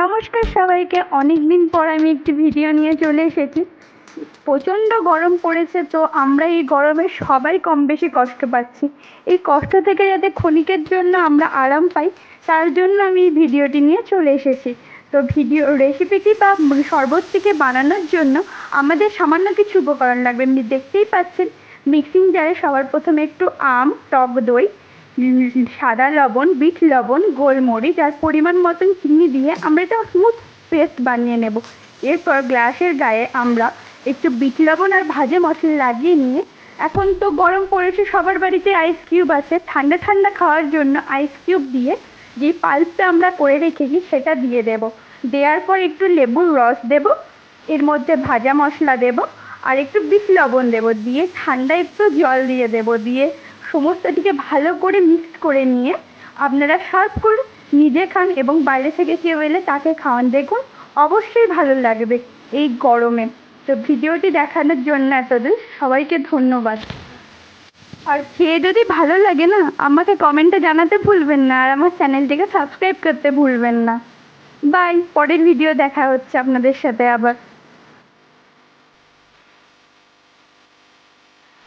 নমস্কার সবাইকে। অনেকদিন পর আমি একটি ভিডিও নিয়ে চলে এসেছি। প্রচণ্ড গরম পড়েছে, তো আমরা এই গরমে সবাই কম বেশি কষ্ট পাচ্ছি। এই কষ্ট থেকে যাতে ক্ষণিকের জন্য আমরা আরাম পাই, তার জন্য আমি এই ভিডিওটি নিয়ে চলে এসেছি। তো রেসিপিটি বা শরবতটিকে বানানোর জন্য আমাদের সামান্য কিছু উপকরণ লাগবে। আপনি দেখতেই পাচ্ছেন, মিক্সিং জারে সবার প্রথমে একটু আম, টক দই, সাদা লবণ, বিট লবণ, গোলমরিচ আর পরিমাণ মতন চিনি দিয়ে আমরা একটা স্মুথ পেস্ট বানিয়ে নেব। এরপর গ্লাসের গায়ে আমরা একটু বিট লবণ আর ভাজা মশলা লাগিয়ে নিয়ে, এখন তো গরম পড়েছে, সবার বাড়িতে আইস কিউব আছে, ঠান্ডা ঠান্ডা খাওয়ার জন্য আইস কিউব দিয়ে যে পাল্পটা আমরা করে রেখেছি সেটা দিয়ে দেব। দেওয়ার পর একটু লেবুর রস দেব, এর মধ্যে ভাজা মশলা দেব আর একটু বিট লবণ দেব, দিয়ে ঠান্ডা একটু জল দিয়ে দেব, দিয়ে সমস্তটিকে ভালো করে মিক্স করে নিয়ে আপনারা সার্ভ করুন, নিজে খান এবং বাইরে থেকে কেউ এলে তাকে খাওয়ান। দেখুন, অবশ্যই ভালো লাগবে এই গরমে। তো ভিডিওটি দেখানোর জন্য এতদিন সবাইকে ধন্যবাদ। আর খেয়ে যদি ভালো লাগে না, আমাকে কমেন্টে জানাতে ভুলবেন না, আর আমার চ্যানেলটিকে সাবস্ক্রাইব করতে ভুলবেন না। বাই। পরের ভিডিও দেখা হচ্ছে আপনাদের সাথে আবার।